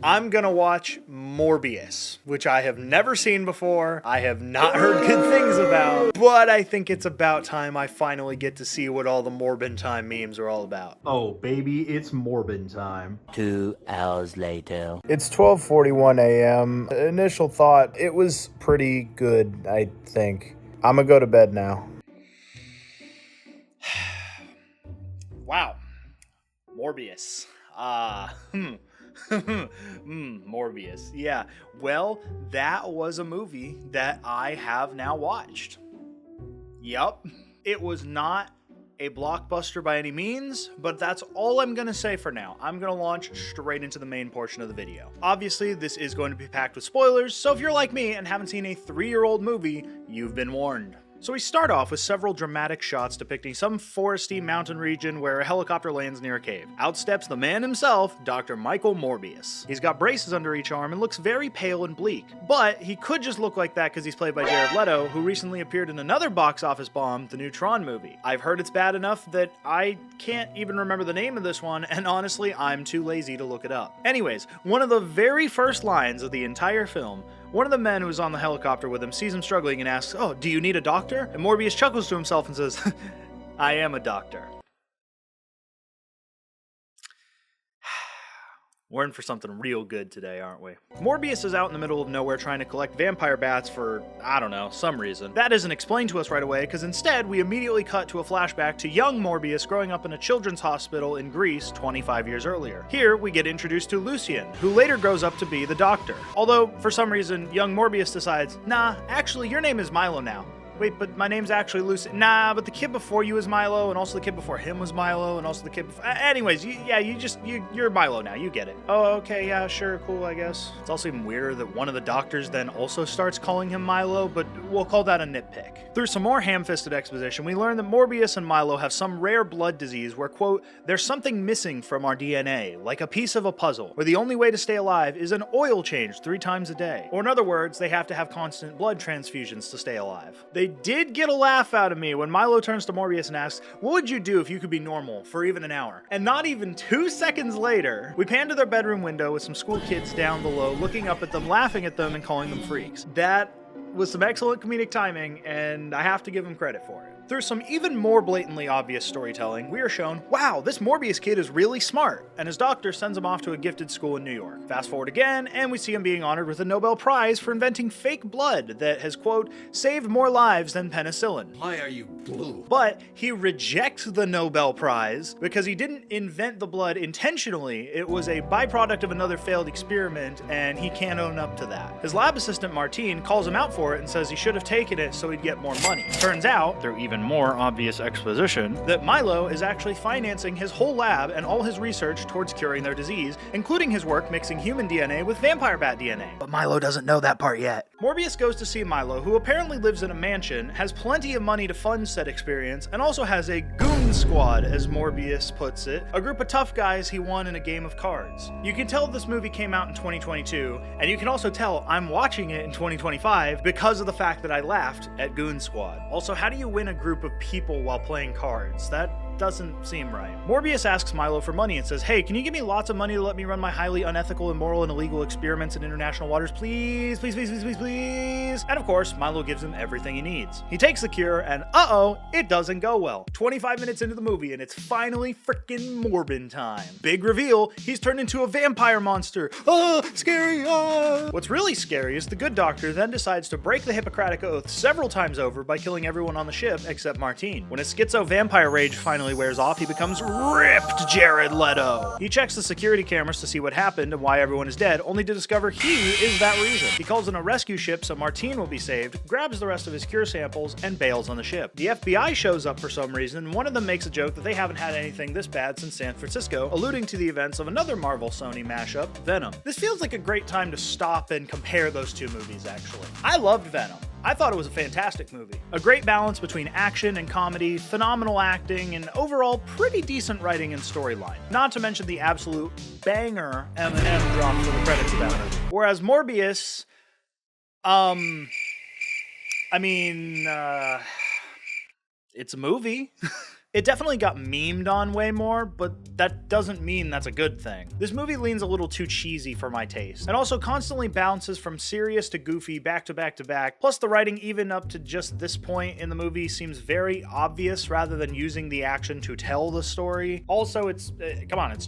I'm gonna watch Morbius, which I have never seen before. I have not heard good things about, but I think it's about time I finally get to see what all the Morbin Time memes are all about. Oh, baby, it's Morbin time. 2 hours later. It's 12:41 a.m. Initial thought, it was pretty good, I think. I'm gonna go to bed now. Wow. Morbius. Morbius. Yeah. Well, that was a movie that I have now watched. Yup. It was not a blockbuster by any means, but that's all I'm going to say for now. I'm going to launch straight into the main portion of the video. Obviously, this is going to be packed with spoilers, so if you're like me and haven't seen a 3-year-old movie, you've been warned. So we start off with several dramatic shots depicting some foresty mountain region where a helicopter lands near a cave. Out steps the man himself, Dr. Michael Morbius. He's got braces under each arm and looks very pale and bleak. But he could just look like that because he's played by Jared Leto, who recently appeared in another box office bomb, the new Tron movie. I've heard it's bad enough that I can't even remember the name of this one, and honestly, I'm too lazy to look it up. Anyways, one of the very first lines of the entire film, one of the men who was on the helicopter with him sees him struggling and asks, "Oh, do you need a doctor?" And Morbius chuckles to himself and says, "I am a doctor." We're in for something real good today, aren't we? Morbius is out in the middle of nowhere trying to collect vampire bats for, I don't know, some reason. That isn't explained to us right away, because instead we immediately cut to a flashback to young Morbius growing up in a children's hospital in Greece 25 years earlier. Here, we get introduced to Lucien, who later grows up to be the Doctor. Although, for some reason, young Morbius decides, nah, actually your name is Milo now. Wait, but my name's actually Lucien. Nah, but the kid before you was Milo, and also the kid before him was Milo, and also the kid before... Anyways, you're Milo now, you get it. Oh, okay, yeah, sure, cool, I guess. It's also even weirder that one of the doctors then also starts calling him Milo, but we'll call that a nitpick. Through some more ham-fisted exposition, we learn that Morbius and Milo have some rare blood disease where, quote, there's something missing from our DNA, like a piece of a puzzle, where the only way to stay alive is an oil change 3 times a day. Or in other words, they have to have constant blood transfusions to stay alive. They did get a laugh out of me when Milo turns to Morbius and asks, what would you do if you could be normal for even an hour? And not even 2 seconds later, we pan to their bedroom window with some school kids down below looking up at them, laughing at them, and calling them freaks. That was some excellent comedic timing, and I have to give him credit for it. Through some even more blatantly obvious storytelling, we are shown, wow, this Morbius kid is really smart, and his doctor sends him off to a gifted school in New York. Fast forward again, and we see him being honored with a Nobel Prize for inventing fake blood that has, quote, saved more lives than penicillin. Why are you blue? But he rejects the Nobel Prize because he didn't invent the blood intentionally. It was a byproduct of another failed experiment, and he can't own up to that. His lab assistant, Martine, calls him out for it and says he should have taken it so he'd get more money. Turns out, through even more obvious exposition, that Milo is actually financing his whole lab and all his research towards curing their disease, including his work mixing human DNA with vampire bat DNA. But Milo doesn't know that part yet. Morbius goes to see Milo, who apparently lives in a mansion, has plenty of money to fund said experience, and also has a goon squad, as Morbius puts it, a group of tough guys he won in a game of cards. You can tell this movie came out in 2022, and you can also tell I'm watching it in 2025 because of the fact that I laughed at Goon Squad. Also, how do you win a group of people while playing cards? That doesn't seem right. Morbius asks Milo for money and says, hey, can you give me lots of money to let me run my highly unethical, immoral, and illegal experiments in international waters? Please, please, please, please, please, please. And of course, Milo gives him everything he needs. He takes the cure, and uh-oh, it doesn't go well. 25 minutes into the movie, and it's finally freaking Morbin time. Big reveal, he's turned into a vampire monster. Ah, scary, ah. What's really scary is the good doctor then decides to break the Hippocratic Oath several times over by killing everyone on the ship except Martine. When his schizo vampire rage finally wears off, he becomes ripped Jared Leto. He checks the security cameras to see what happened and why everyone is dead, only to discover he is that reason. He calls in a rescue ship so Martine will be saved, grabs the rest of his cure samples, and bails on the ship. The FBI shows up for some reason, and one of them makes a joke that they haven't had anything this bad since San Francisco, alluding to the events of another Marvel-Sony mashup, Venom. This feels like a great time to stop and compare those two movies, actually. I loved Venom. I thought it was a fantastic movie. A great balance between action and comedy, phenomenal acting, and overall pretty decent writing and storyline. Not to mention the absolute banger Eminem drop for the credits of that movie. Whereas Morbius, it's a movie. It definitely got memed on way more, but that doesn't mean that's a good thing. This movie leans a little too cheesy for my taste, and also constantly bounces from serious to goofy back to back to back, plus the writing even up to just this point in the movie seems very obvious rather than using the action to tell the story. Also, it's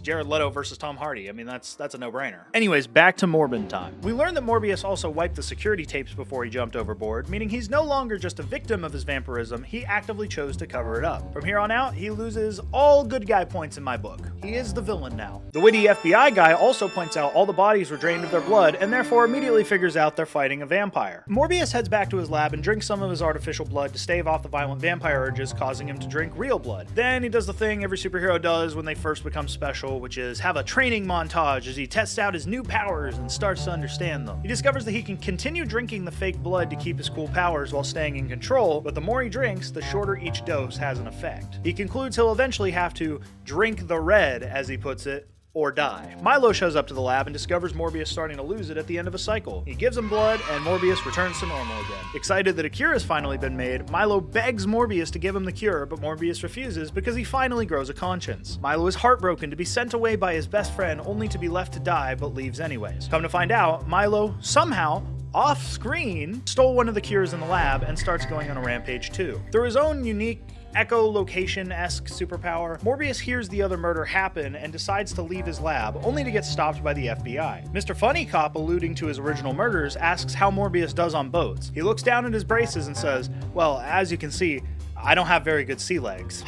Jared Leto versus Tom Hardy. I mean, that's a no-brainer. Anyways, back to Morbin Time. We learn that Morbius also wiped the security tapes before he jumped overboard, meaning he's no longer just a victim of his vampirism, he actively chose to cover it up. From here on out, he loses all good guy points in my book. He is the villain now. The witty FBI guy also points out all the bodies were drained of their blood and therefore immediately figures out they're fighting a vampire. Morbius heads back to his lab and drinks some of his artificial blood to stave off the violent vampire urges, causing him to drink real blood. Then he does the thing every superhero does when they first become special, which is have a training montage as he tests out his new powers and starts to understand them. He discovers that he can continue drinking the fake blood to keep his cool powers while staying in control, but the more he drinks, the shorter each dose has an effect. He concludes he'll eventually have to drink the red, as he puts it, or die. Milo shows up to the lab and discovers Morbius starting to lose it at the end of a cycle. He gives him blood, and Morbius returns to normal again. Excited that a cure has finally been made, Milo begs Morbius to give him the cure, but Morbius refuses because he finally grows a conscience. Milo is heartbroken to be sent away by his best friend only to be left to die, but leaves anyways. Come to find out, Milo somehow off-screen stole one of the cures in the lab and starts going on a rampage too. Through his own unique echolocation-esque superpower, Morbius hears the other murder happen and decides to leave his lab, only to get stopped by the FBI. Mr. Funny Cop, alluding to his original murders, asks how Morbius does on boats. He looks down at his braces and says, "Well, as you can see, I don't have very good sea legs."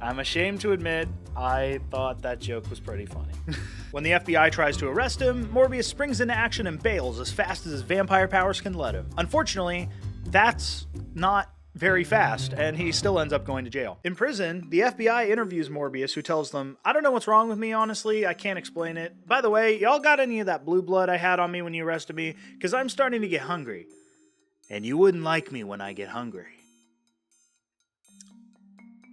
I'm ashamed to admit, I thought that joke was pretty funny. When the FBI tries to arrest him, Morbius springs into action and bails as fast as his vampire powers can let him. Unfortunately, that's not very fast, and he still ends up going to jail. In prison, the FBI interviews Morbius, who tells them, "I don't know what's wrong with me, honestly. I can't explain it. By the way, y'all got any of that blue blood I had on me when you arrested me? Because I'm starting to get hungry. And you wouldn't like me when I get hungry."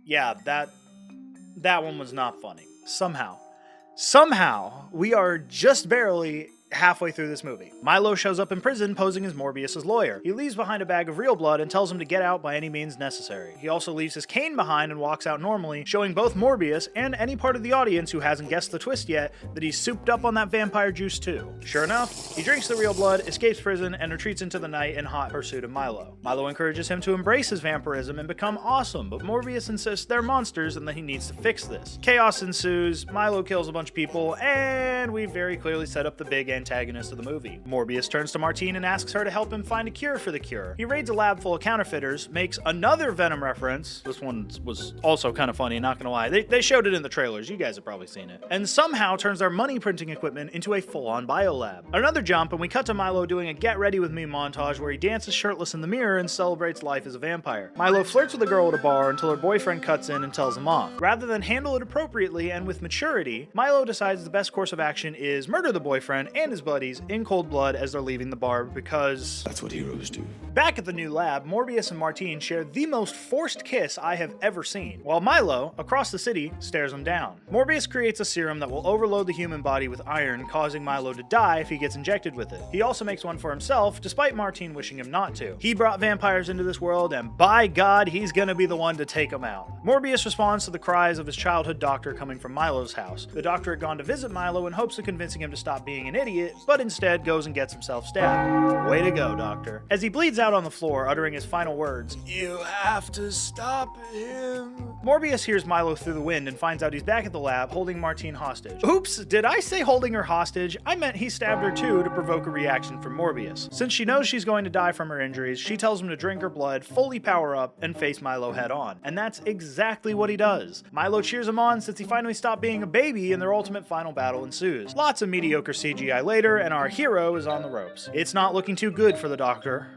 Yeah, that one was not funny. Somehow, we are just barely halfway through this movie. Milo shows up in prison posing as Morbius' lawyer. He leaves behind a bag of real blood and tells him to get out by any means necessary. He also leaves his cane behind and walks out normally, showing both Morbius and any part of the audience who hasn't guessed the twist yet that he's souped up on that vampire juice too. Sure enough, he drinks the real blood, escapes prison, and retreats into the night in hot pursuit of Milo. Milo encourages him to embrace his vampirism and become awesome, but Morbius insists they're monsters and that he needs to fix this. Chaos ensues, Milo kills a bunch of people, and we very clearly set up the big antagonist of the movie. Morbius turns to Martine and asks her to help him find a cure for the cure. He raids a lab full of counterfeiters, makes another Venom reference. This one was also kind of funny, not gonna lie. They showed it in the trailers, you guys have probably seen it. And somehow turns their money printing equipment into a full-on biolab. Another jump, and we cut to Milo doing a get ready with me montage where he dances shirtless in the mirror and celebrates life as a vampire. Milo flirts with a girl at a bar until her boyfriend cuts in and tells him off. Rather than handle it appropriately and with maturity, Milo decides the best course of action is murder the boyfriend and his buddies in cold blood as they're leaving the bar because that's what heroes do. Back at the new lab, Morbius and Martine share the most forced kiss I have ever seen, while Milo, across the city, stares him down. Morbius creates a serum that will overload the human body with iron, causing Milo to die if he gets injected with it. He also makes one for himself, despite Martine wishing him not to. He brought vampires into this world, and by God, he's gonna be the one to take them out. Morbius responds to the cries of his childhood doctor coming from Milo's house. The doctor had gone to visit Milo in hopes of convincing him to stop being an idiot, but instead goes and gets himself stabbed. Way to go, doctor. As he bleeds out on the floor, uttering his final words, "You have to stop him," Morbius hears Milo through the wind and finds out he's back at the lab holding Martine hostage. Oops, did I say holding her hostage? I meant he stabbed her too to provoke a reaction from Morbius. Since she knows she's going to die from her injuries, she tells him to drink her blood, fully power up, and face Milo head on. And that's exactly what he does. Milo cheers him on since he finally stopped being a baby, and their ultimate final battle ensues. Lots of mediocre CGI later, and our hero is on the ropes. It's not looking too good for the doctor.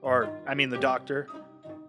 The doctor.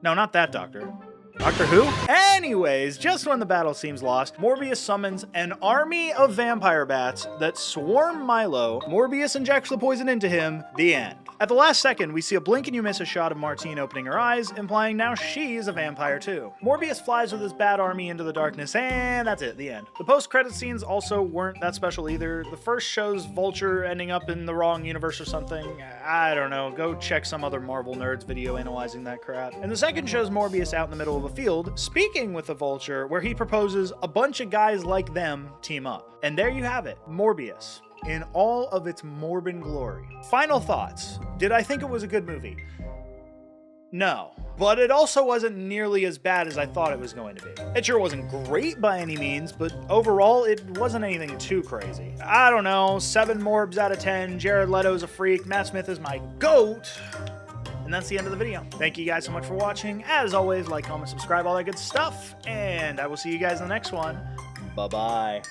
No, not that doctor. Doctor Who? Anyways, just when the battle seems lost, Morbius summons an army of vampire bats that swarm Milo. Morbius injects the poison into him. The end. At the last second, we see a blink and you miss a shot of Martine opening her eyes, implying now she is a vampire too. Morbius flies with his bad army into the darkness, and that's it, the end. The post-credit scenes also weren't that special either. The first shows Vulture ending up in the wrong universe or something. I don't know, go check some other Marvel nerds video analyzing that crap. And the second shows Morbius out in the middle of a field, speaking with the Vulture, where he proposes a bunch of guys like them team up. And there you have it, Morbius, in all of its Morbin glory. Final thoughts. Did I think it was a good movie? No. But it also wasn't nearly as bad as I thought it was going to be. It sure wasn't great by any means, but overall it wasn't anything too crazy. I don't know, 7 Morbs out of 10, Jared Leto's a freak, Matt Smith is my GOAT, and that's the end of the video. Thank you guys so much for watching. As always, like, comment, subscribe, all that good stuff, and I will see you guys in the next one. Bye-bye.